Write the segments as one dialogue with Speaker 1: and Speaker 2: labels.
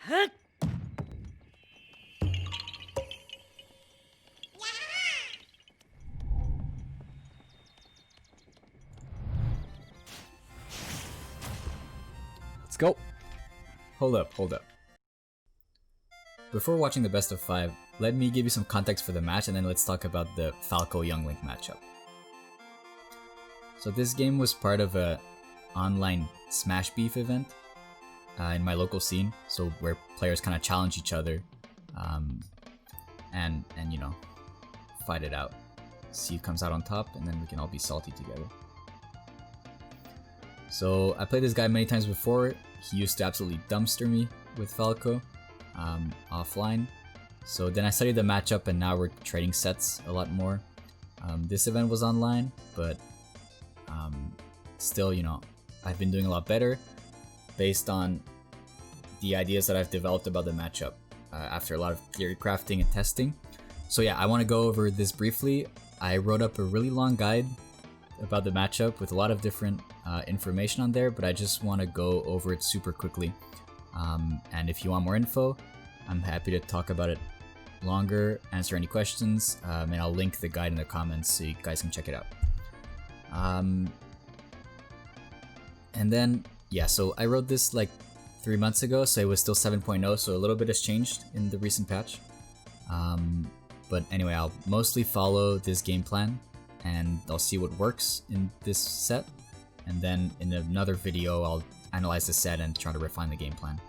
Speaker 1: Let's go. Hold up. Before watching the best of 5, let me give you some context for the match and then let's talk about the Falco Young Link matchup. So this game was part of a online Smash Beef event in my local scene, so where players kind of challenge each other and you know, fight it out. See who comes out on top and then we can all be salty together. So I played this guy many times before. He used to absolutely dumpster me with Falco offline. So then I studied the matchup and now we're trading sets a lot more. This event was online, but still, you know, I've been doing a lot better based on the ideas that I've developed about the matchup after a lot of theory crafting and testing. So yeah, I want to go over this briefly. I wrote up a really long guide about the matchup with a lot of different information on there, but I just want to go over it super quickly. And if you want more info, I'm happy to talk about it longer, answer any questions, and I'll link the guide in the comments so you guys can check it out. And then, yeah, so I wrote this like 3 months ago, so it was still 7.0, so a little bit has changed in the recent patch. But anyway, I'll mostly follow this game plan, and I'll see what works in this set, and then in another video I'll analyze the set and try to refine the game plan.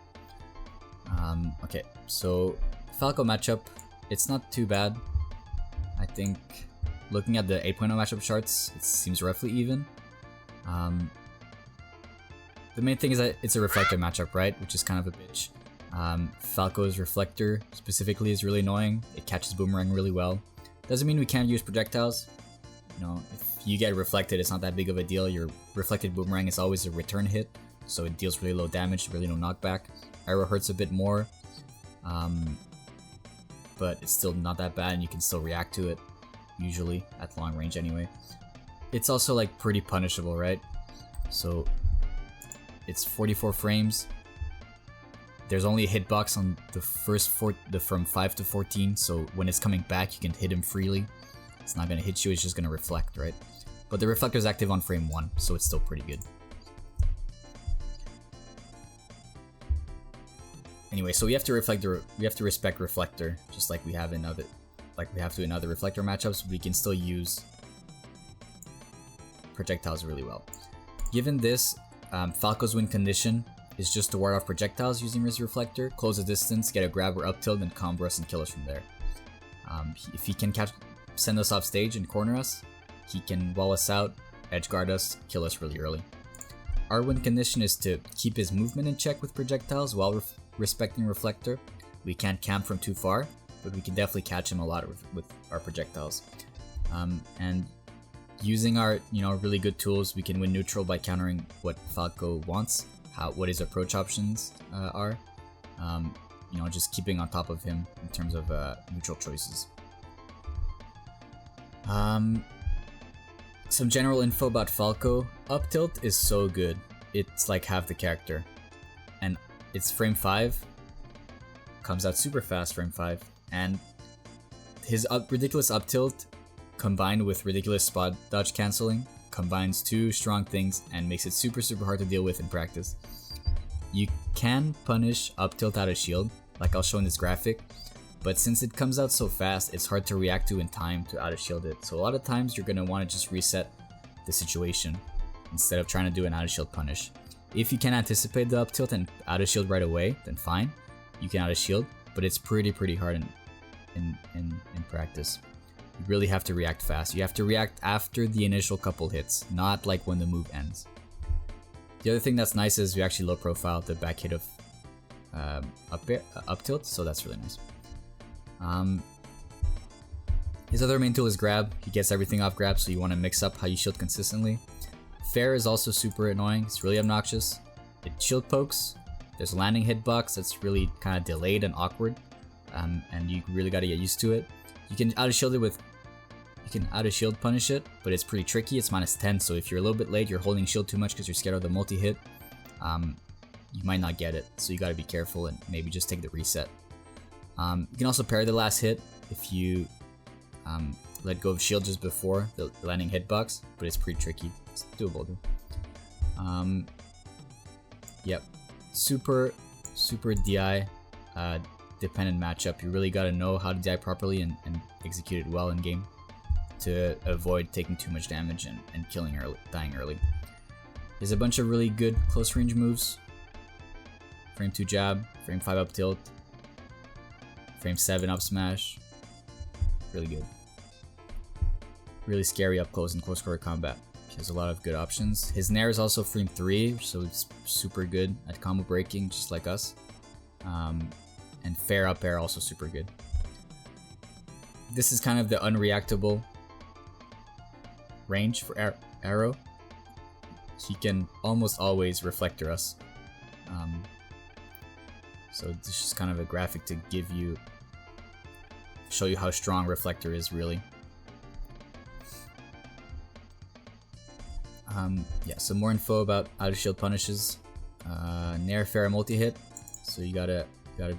Speaker 1: Okay, so Falco matchup, it's not too bad. I think looking at the 8.0 matchup charts, it seems roughly even. The main thing is that it's a reflector matchup, right? Which is kind of a bitch. Falco's reflector specifically is really annoying. It catches boomerang really well. Doesn't mean we can't use projectiles. You know, if you get reflected, it's not that big of a deal. Your reflected boomerang is always a return hit, so it deals really low damage, really no knockback. Arrow hurts a bit more, but it's still not that bad and you can still react to it, usually, at long range anyway. It's also like pretty punishable, right? So it's 44 frames. There's only a hitbox on the first from 5 to 14, so when it's coming back you can hit him freely. It's not gonna hit you, it's just gonna reflect, right? But the reflector is active on frame 1, so it's still pretty good. Anyway, so we have to respect reflector, just like we have in other, in other reflector matchups. We can still use projectiles really well. Given this, Falco's win condition is just to ward off projectiles using his reflector, close the distance, get a grab or up tilt, and combo us and kill us from there. If he can send us off stage and corner us, he can wall us out, edge guard us, kill us really early. Our win condition is to keep his movement in check with projectiles while respecting reflector. We can't camp from too far, but we can definitely catch him a lot with our projectiles. And using our really good tools, we can win neutral by countering what Falco wants, what his approach options are. Just keeping on top of him in terms of neutral choices. Some general info about Falco. Up tilt is so good. It's like half the character. And it's frame 5. Comes out super fast, frame 5. And his ridiculous up tilt combined with ridiculous spot dodge canceling combines two strong things and makes it super hard to deal with in practice. You can punish up tilt out of shield, like I'll show in this graphic, but since it comes out so fast, it's hard to react to in time to out of shield it. So a lot of times you're going to want to just reset the situation instead of trying to do an out of shield punish. If you can anticipate the up tilt and out of shield right away, then fine, you can out of shield, but it's pretty hard in practice. You really have to react fast. You have to react after the initial couple hits, not like when the move ends. The other thing that's nice is we actually low profile the back hit of up tilt, so that's really nice. His other main tool is grab. He gets everything off grab, so you want to mix up how you shield consistently. Fair is also super annoying. It's really obnoxious. It shield pokes. There's a landing hitbox that's really kind of delayed and awkward, and you really got to get used to it. You can out of shield it with. You can out of shield punish it, but it's pretty tricky. It's -10, so if you're a little bit late, you're holding shield too much because you're scared of the multi hit. you might not get it, so you gotta be careful and maybe just take the reset. You can also parry the last hit if you let go of shield just before the landing hitbox, but it's pretty tricky. It's doable though. Yep, super DI dependent matchup. You really gotta know how to DI properly and execute it well in game to avoid taking too much damage and dying early. There's a bunch of really good close range moves. Frame 2 jab, frame 5 up tilt, frame 7 up smash. Really good. Really scary up close and close quarter combat. He has a lot of good options. His nair is also frame 3, so it's super good at combo breaking, just like us. And fair up air also super good. This is kind of the unreactable range for Arrow. He can almost always reflector us. So this is just kind of a graphic to show you how strong reflector is really. Yeah, some more info about out of shield punishes. Nair fair multi-hit, so you gotta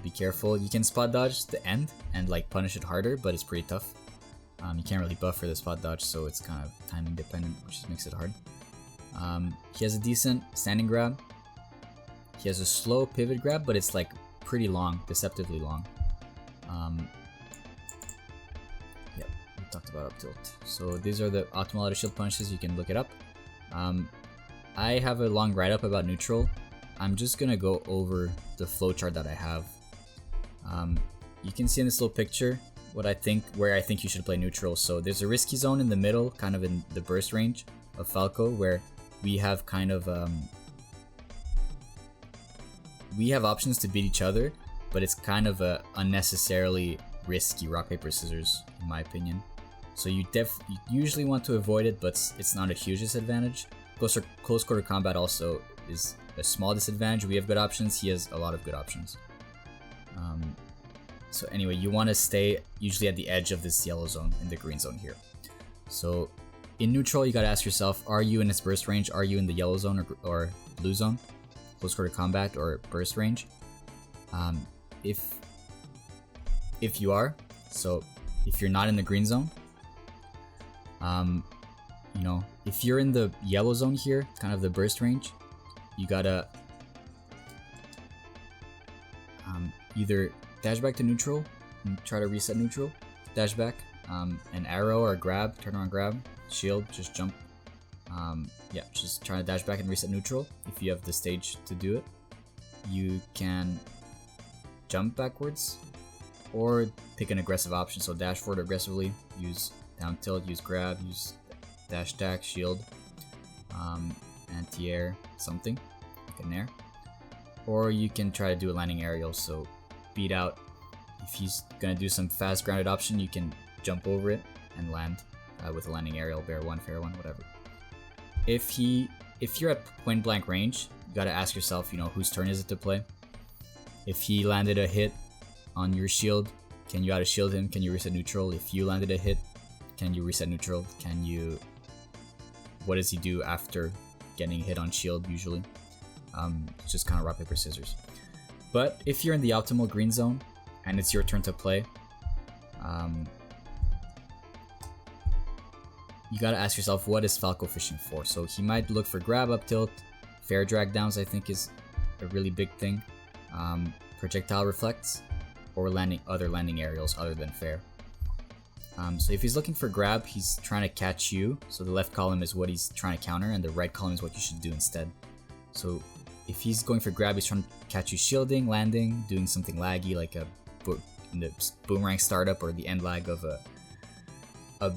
Speaker 1: be careful. You can spot dodge the end and like punish it harder, but it's pretty tough. You can't really buff for the spot dodge, so it's kind of timing dependent, which makes it hard. He has a decent standing grab. He has a slow pivot grab, but it's like pretty long, deceptively long. Yep, we talked about up tilt. So these are the optimal out of shield punishes. You can look it up. I have a long write-up about neutral. I'm just gonna go over the flowchart that I have. You can see in this little picture where I think you should play neutral. So there's a risky zone in the middle, kind of in the burst range of Falco, where we have kind of we have options to beat each other, but it's kind of a unnecessarily risky rock paper scissors in my opinion. So you usually want to avoid it, but it's not a huge disadvantage. Close quarter combat also is a small disadvantage. We have good options. He has a lot of good options. So anyway, you want to stay usually at the edge of this yellow zone in the green zone here. So in neutral, you got to ask yourself, are you in its burst range? Are you in the yellow zone or blue zone? Close quarter combat or burst range? If you are, so if you're not in the green zone, you know, if you're in the yellow zone here, kind of the burst range, you gotta either dash back to neutral and try to reset neutral, dash back, an arrow or grab, turn around grab, shield, just jump. Yeah, just try to dash back and reset neutral if you have the stage to do it. You can jump backwards or pick an aggressive option, so dash forward aggressively, use down tilt, use grab, use dash attack, shield, anti-air, something like a nair. Or you can try to do a landing aerial, so beat out. If he's gonna do some fast grounded option, you can jump over it and land with a landing aerial, bear one, fair one, whatever. If you're at point blank range, you gotta ask yourself, you know, whose turn is it to play? If he landed a hit on your shield, can you out of shield him? Can you reset neutral? If you landed a hit, can you reset neutral? What does he do after getting hit on shield usually? Just kind of rock, paper, scissors. But if you're in the optimal green zone and it's your turn to play, you gotta ask yourself, what is Falco fishing for? So he might look for grab up tilt, fair drag downs I think is a really big thing, projectile reflects, or other landing aerials other than fair. So if he's looking for grab, he's trying to catch you, so the left column is what he's trying to counter and the right column is what you should do instead. So if he's going for grab, he's trying to catch you shielding, landing, doing something laggy like in the boomerang startup or the end lag of a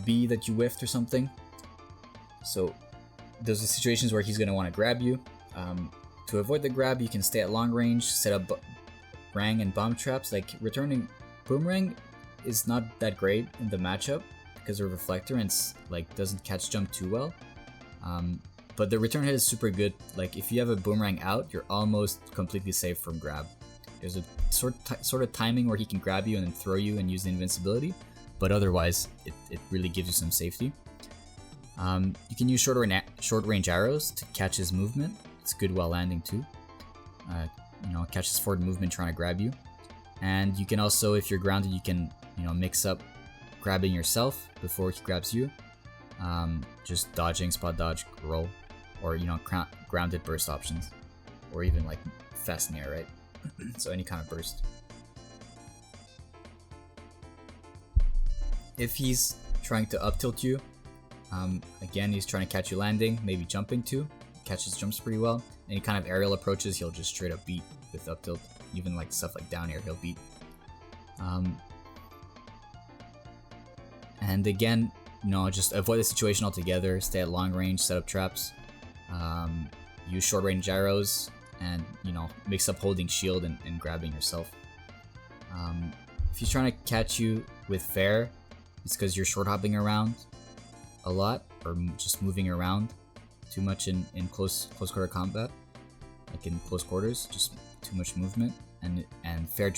Speaker 1: B that you whiffed or something. So those are situations where he's going to want to grab you. To avoid the grab, you can stay at long range, set up rang and bomb traps. Like returning boomerang is not that great in the matchup because of reflector and it's like doesn't catch jump too well. But the return hit is super good. Like if you have a boomerang out, you're almost completely safe from grab. There's a sort of timing where he can grab you and then throw you and use the invincibility, but otherwise it really gives you some safety. You can use short range arrows to catch his movement. It's good while landing too. catches forward movement trying to grab you. And you can also, if you're grounded, you can mix up grabbing yourself before he grabs you. Just dodging, spot dodge, roll, or grounded burst options, or even like fast in the air, right? So any kind of burst. If he's trying to up tilt you, again he's trying to catch you landing, maybe jumping too. Catches jumps pretty well. Any kind of aerial approaches, he'll just straight up beat with up tilt. Even like stuff like down air, he'll beat. And again, just avoid the situation altogether. Stay at long range, set up traps, use short range gyros, and mix up holding shield and grabbing yourself. If he's trying to catch you with fair, it's because you're short hopping around a lot, or just moving around too much in close quarter combat, like in close quarters, just too much movement, and fair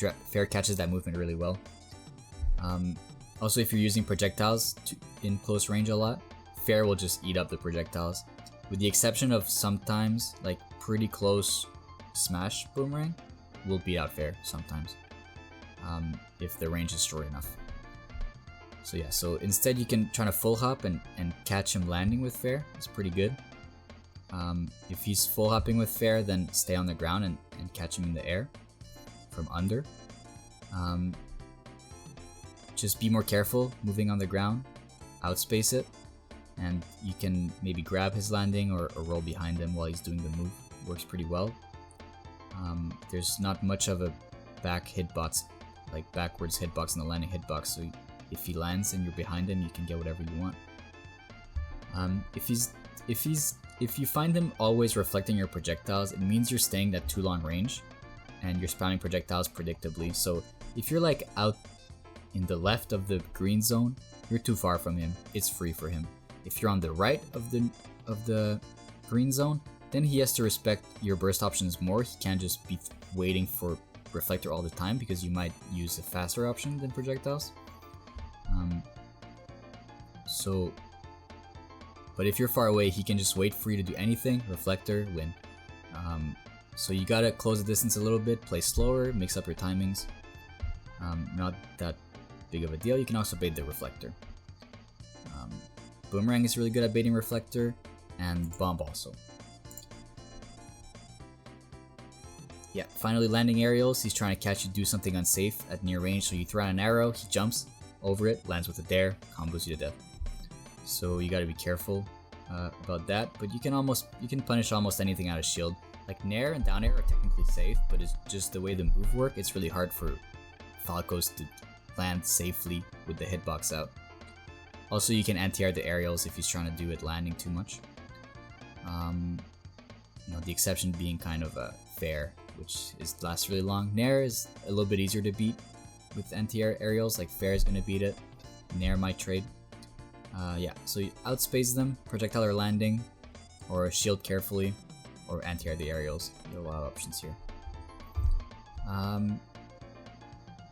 Speaker 1: catches that movement really well. Also, if you're using projectiles in close range a lot, fair will just eat up the projectiles, with the exception of sometimes like pretty close smash boomerang will beat out fair sometimes, if the range is short enough. So yeah, so instead you can try to full hop and catch him landing with fair. It's pretty good. If he's full hopping with fair, then stay on the ground and catch him in the air from under. Just be more careful moving on the ground, outspace it, and you can maybe grab his landing or roll behind him while he's doing the move. Works pretty well. There's not much of a back hitbox, like backwards hitbox and the landing hitbox, so if he lands and you're behind him, you can get whatever you want. If you find him always reflecting your projectiles, it means you're staying at too long range and you're spawning projectiles predictably. So if you're like out in the left of the green zone, you're too far from him. It's free for him. If you're on the right of the green zone, then he has to respect your burst options more. He can't just be waiting for reflector all the time, because you might use a faster option than projectiles. But if you're far away, he can just wait for you to do anything, reflector, win. So you gotta close the distance a little bit, play slower, mix up your timings. Not that big of a deal. You can also bait the reflector. Boomerang is really good at baiting reflector, and bomb also. Yeah, finally landing aerials. He's trying to catch you do something unsafe at near range, so you throw out an arrow, he jumps over it, lands with a dare, combos you to death. So you gotta be careful about that, but you can punish almost anything out of shield. Like nair and down air are technically safe, but it's just the way the move work, it's really hard for Falcos to land safely with the hitbox out. Also, you can anti-air the aerials if he's trying to do it landing too much. The exception being kind of fair, which lasts really long. Nair is a little bit easier to beat with anti-air aerials, like fair is gonna beat it. Nair might trade. Yeah, so you outspace them, projectile or landing, or shield carefully, or anti-air the aerials. You have a lot of options here.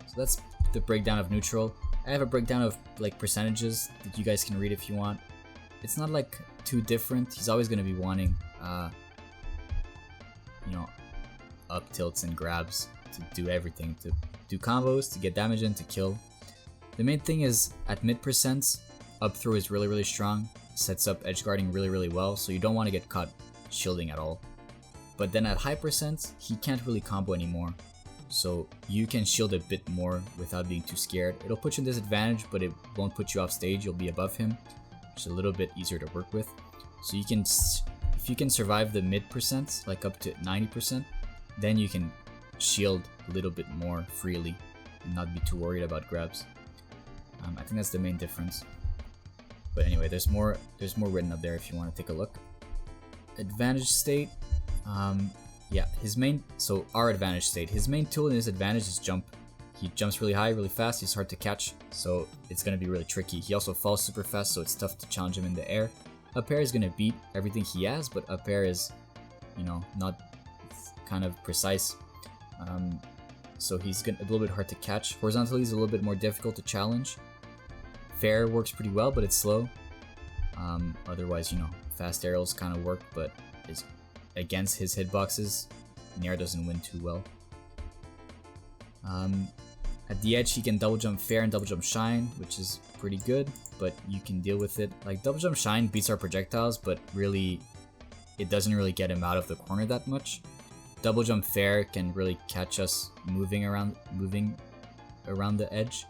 Speaker 1: So that's the breakdown of neutral. I have a breakdown of like percentages that you guys can read if you want. It's not like too different. He's always going to be wanting, up tilts and grabs to do everything, to do combos, to get damage in, to kill. The main thing is at mid percents, up throw is really strong, sets up edge guarding really well, so you don't want to get caught shielding at all. But then at high percents, he can't really combo anymore, so you can shield a bit more without being too scared. It'll put you in disadvantage, but it won't put you off stage. You'll be above him, which is a little bit easier to work with. So if you can survive the mid percents, like up to 90%, then you can shield a little bit more freely and not be too worried about grabs. I think that's the main difference. But anyway, there's more written up there if you want to take a look. Advantage state. Yeah, our advantage state. His main tool and his advantage is jump. He jumps really high, really fast. He's hard to catch, so it's gonna be really tricky. He also falls super fast, so it's tough to challenge him in the air. Up air is gonna beat everything he has, but up air is, not kind of precise. So he's a little bit hard to catch. Horizontally is a little bit more difficult to challenge. Fair works pretty well, but it's slow. Otherwise, fast aerials kind of work, but it's against his hitboxes, Nair doesn't win too well. At the edge, he can double jump fair and double jump shine, which is pretty good, but you can deal with it. Like, double jump shine beats our projectiles, but really, it doesn't really get him out of the corner that much. Double jump fair can really catch us moving around the edge,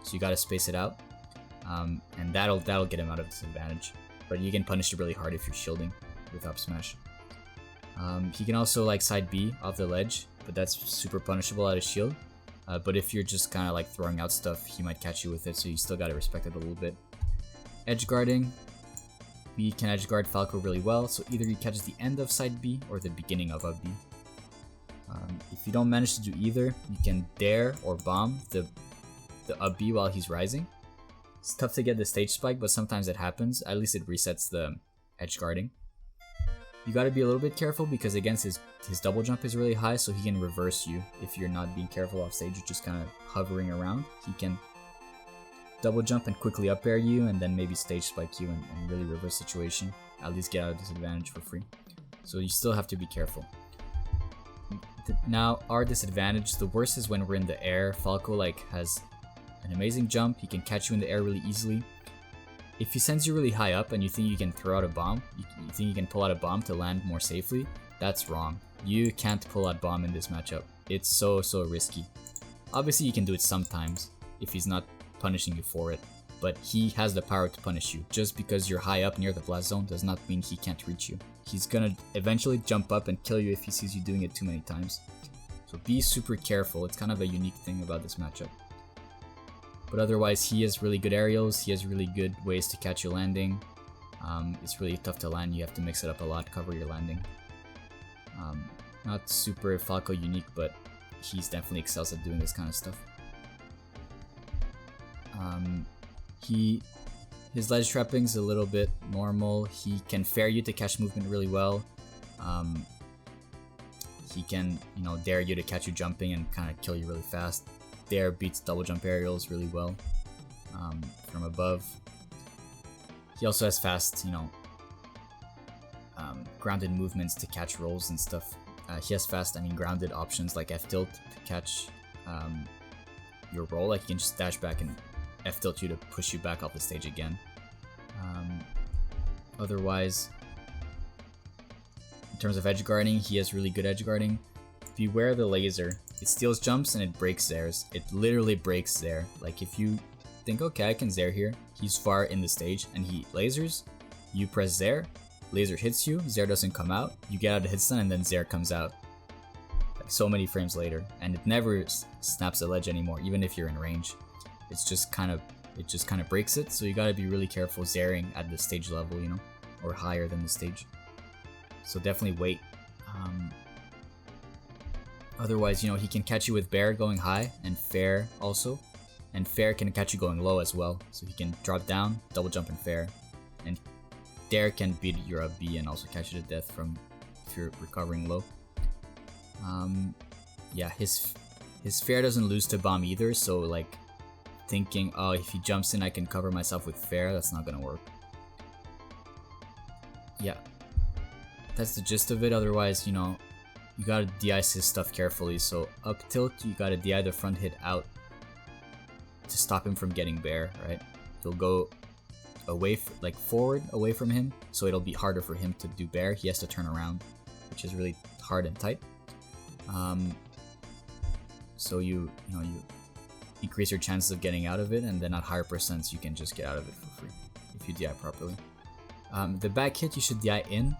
Speaker 1: so you gotta space it out, and that'll get him out of disadvantage. But you can punish it really hard if you're shielding with up smash. He can also like side B off the ledge, but that's super punishable out of shield. But if you're just kind of like throwing out stuff, he might catch you with it, so you still gotta respect it a little bit. Edge guarding. B can edge guard Falco really well, so either he catches the end of side B or the beginning of up B. If you don't manage to do either, you can dare or bomb the up B while he's rising. It's tough to get the stage spike, but sometimes it happens. At least it resets the edge guarding. You gotta be a little bit careful because against his double jump is really high, so he can reverse you if you're not being careful off stage. You're just kind of hovering around. He can double jump and quickly up air you, and then maybe stage spike you and really reverse situation. At least get out of disadvantage for free. So you still have to be careful. Now, our disadvantage, the worst is when we're in the air. Falco like has an amazing jump. He can catch you in the air really easily. If he sends you really high up and you think you can throw out a bomb, you think you can pull out a bomb to land more safely, that's wrong. You can't pull out bomb in this matchup. It's so risky. Obviously you can do it sometimes if he's not punishing you for it, but he has the power to punish you. Just because you're high up near the blast zone does not mean he can't reach you. He's gonna eventually jump up and kill you if he sees you doing it too many times. So be super careful. It's kind of a unique thing about this matchup. But otherwise, he has really good aerials, he has really good ways to catch your landing. It's really tough to land, you have to mix it up a lot, cover your landing. Not super Falco unique, but he's definitely excels at doing this kind of stuff. His ledge trapping's a little bit normal. He can fair you to catch movement really well. He can, dare you to catch you jumping and kind of kill you really fast. Dare beats double jump aerials really well from above. He also has fast, grounded movements to catch rolls and stuff. He has fast, grounded options like F tilt to catch your roll. Like, you can just dash back and F tilt you to push you back off the stage again. Otherwise, in terms of edge guarding, he has really good edge guarding. Beware the laser. It steals jumps and it breaks Zairs. It literally breaks Zair. Like, if you think, okay, I can Zair here, he's far in the stage and he lasers, you press Zair, laser hits you, Zair doesn't come out, you get out of hit stun, and then Zair comes out. Like, so many frames later, and it never snaps the ledge anymore, even if you're in range. It just kind of breaks it, so you gotta be really careful Zairing at the stage level, or higher than the stage. So definitely wait. Otherwise, he can catch you with Bear going high, and Fair also. And Fair can catch you going low as well. So he can drop down, double jump and Fair. And Dare can beat your up B and also catch you to death if you're recovering low. Yeah, his Fair doesn't lose to bomb either, so like thinking, oh, if he jumps in I can cover myself with Fair, that's not gonna work. Yeah, that's the gist of it. Otherwise, you gotta DI his stuff carefully. So up tilt, you gotta DI the front hit out to stop him from getting Bear, right? He'll go away, forward away from him, so it'll be harder for him to do Bear. He has to turn around, which is really hard and tight. So you increase your chances of getting out of it, and then at higher percents you can just get out of it for free if you DI properly. The back hit you should DI in.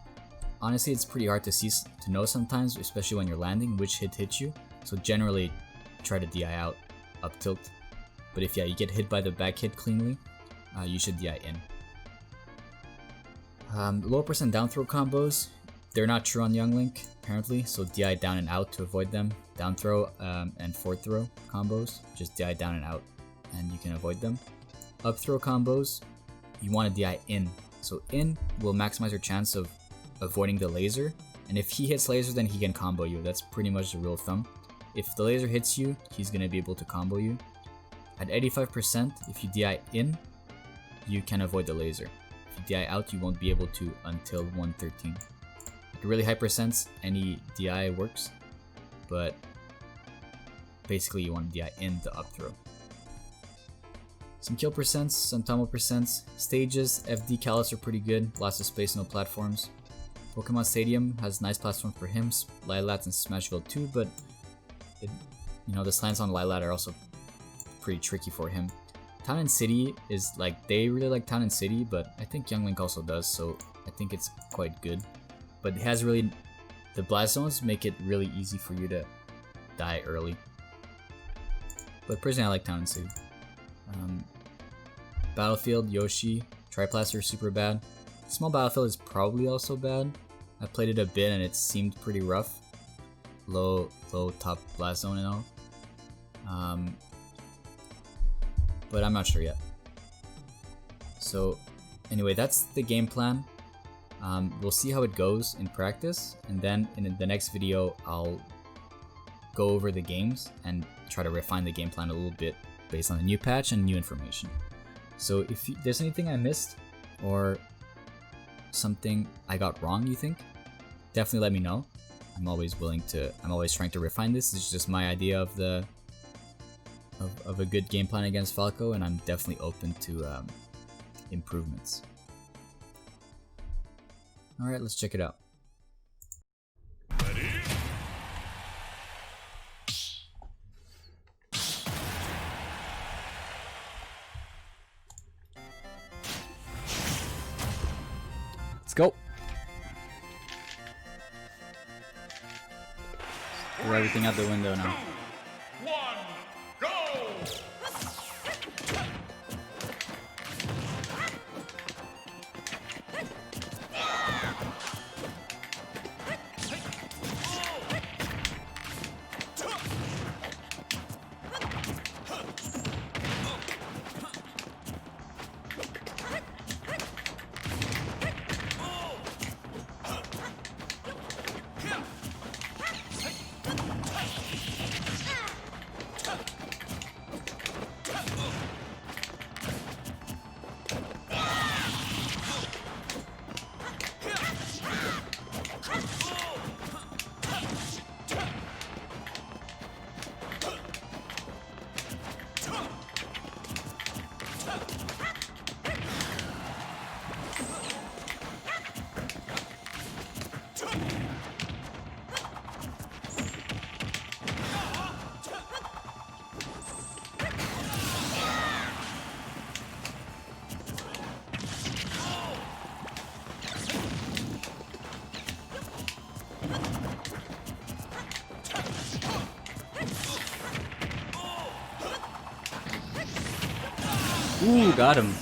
Speaker 1: Honestly, it's pretty hard to know sometimes, especially when you're landing, which hit hits you. So generally, try to DI out up tilt. But if you get hit by the back hit cleanly, you should DI in. Low percent down throw combos, they're not true on Young Link apparently. So DI down and out to avoid them. Down throw and forward throw combos, just DI down and out, and you can avoid them. Up throw combos, you want to DI in. So in will maximize your chance of avoiding the laser, and if he hits laser, then he can combo you. That's pretty much the rule of thumb. If the laser hits you, he's gonna be able to combo you. At 85%, if you DI in, you can avoid the laser. If you DI out, you won't be able to until 113. really high percents, any DI works, but basically you want to DI in the up throw. Some kill percents, some tumble percents. Stages, FD Callus are pretty good, lots of space, no platforms. Pokemon Stadium has nice platforms for him, Lilat and Smashville too, but the slants on Lilat are also pretty tricky for him. Town and City is like, they really like Town and City, but I think Young Link also does, so I think it's quite good. But it has really, the blast zones make it really easy for you to die early. But personally I like Town and City. Battlefield, Yoshi, Triplaster super bad. Small Battlefield is probably also bad. I played it a bit and it seemed pretty rough. Low top blast zone and all. But I'm not sure yet. So anyway, that's the game plan. We'll see how it goes in practice, and then in the next video I'll go over the games and try to refine the game plan a little bit based on the new patch and new information. So if there's anything I missed or something I got wrong you think, definitely let me know. I'm always trying to refine this. It's just my idea of a good game plan against Falco, and I'm definitely open to improvements. Alright, let's check it out. Let's go. Throw everything out the window now.
Speaker 2: 2, 1, go!
Speaker 1: Ooh, got him.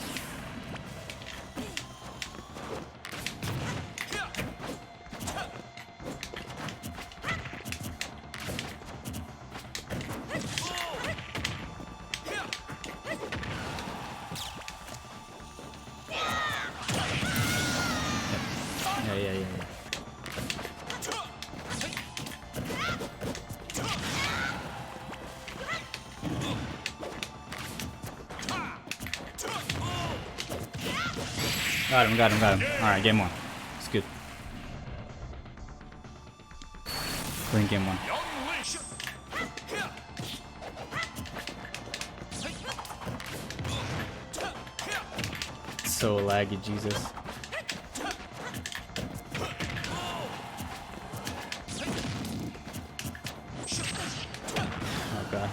Speaker 1: Yeah. Got him. Alright, game one. It's good. We're in game one. So laggy, Jesus. Oh god.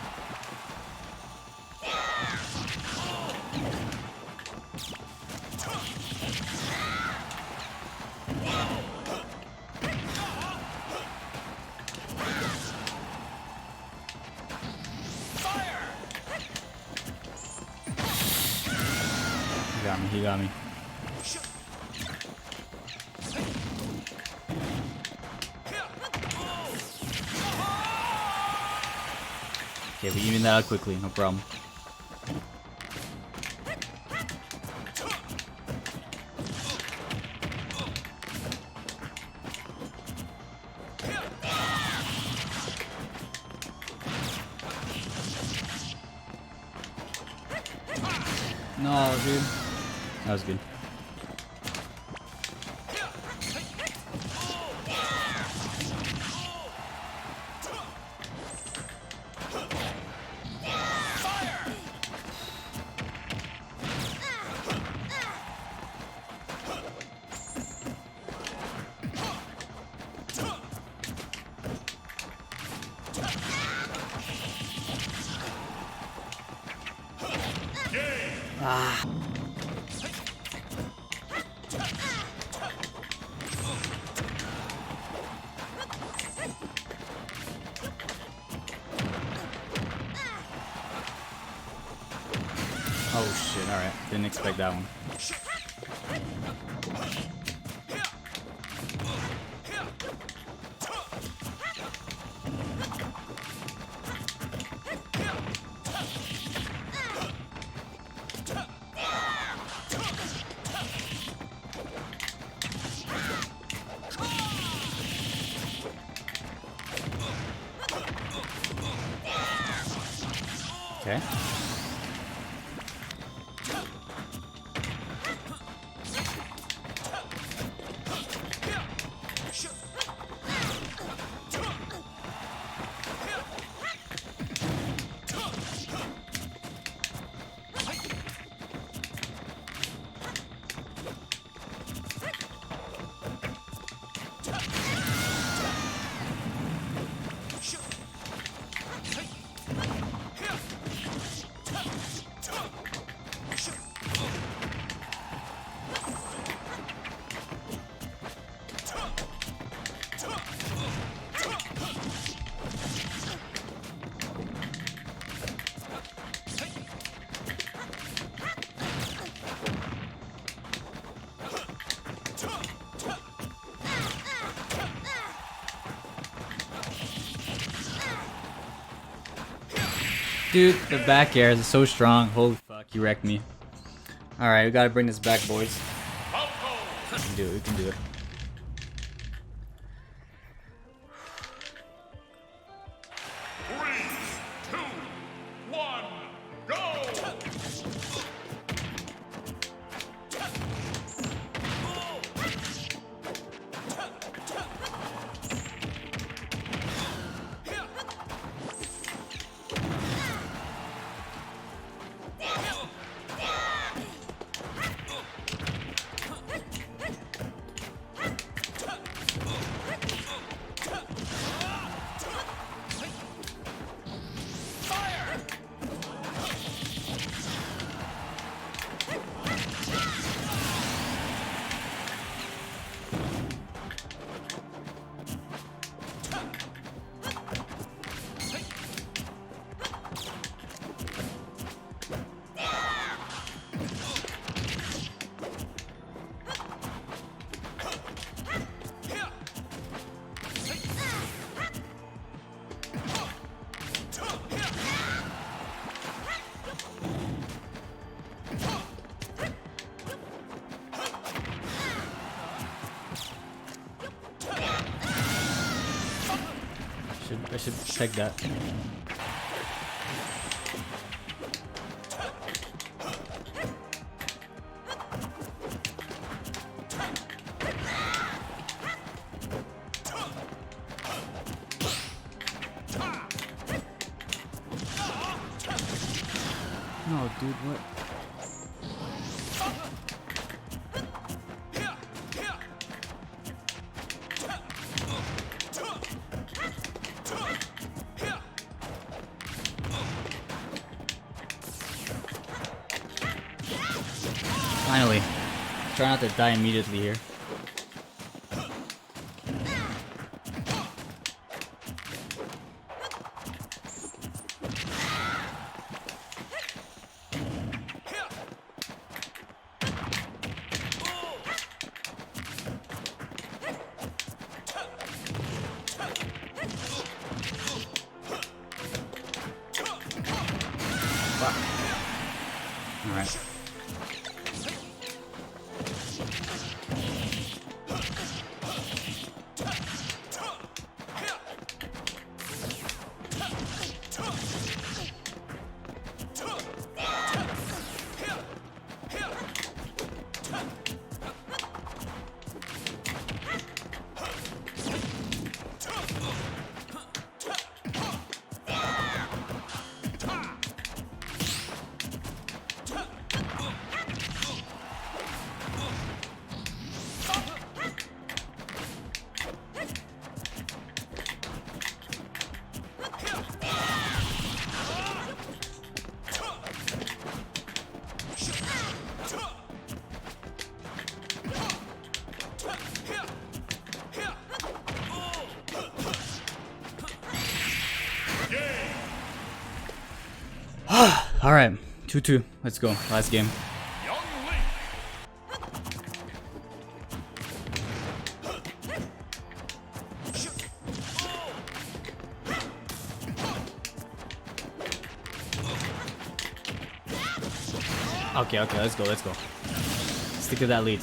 Speaker 1: He got me. Okay, we even that out quickly, no problem. No, dude. That was good. Ah. Oh shit, alright. Didn't expect that one. Okay. Dude, the back air is so strong. Holy fuck, you wrecked me. Alright, we gotta bring this back, boys. We can do it, we can do it. I should check that. No, dude, what? Finally. Try not to die immediately here. Alright.
Speaker 3: Alright, 2-2. Let's go. Last game.
Speaker 2: Young
Speaker 3: Okay, let's go. Stick to that lead.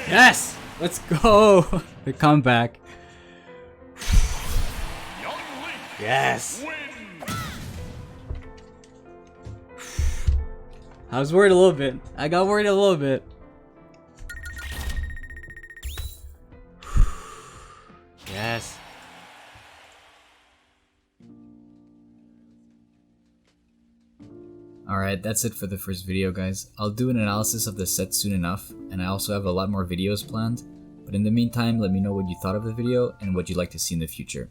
Speaker 3: Yes! Let's go! The comeback. Yes! I was worried a little bit. I got worried a little bit. Yes.
Speaker 1: Alright, that's it for the first video, guys. I'll do an analysis of the set soon enough, and I also have a lot more videos planned. But in the meantime, let me know what you thought of the video and what you'd like to see in the future.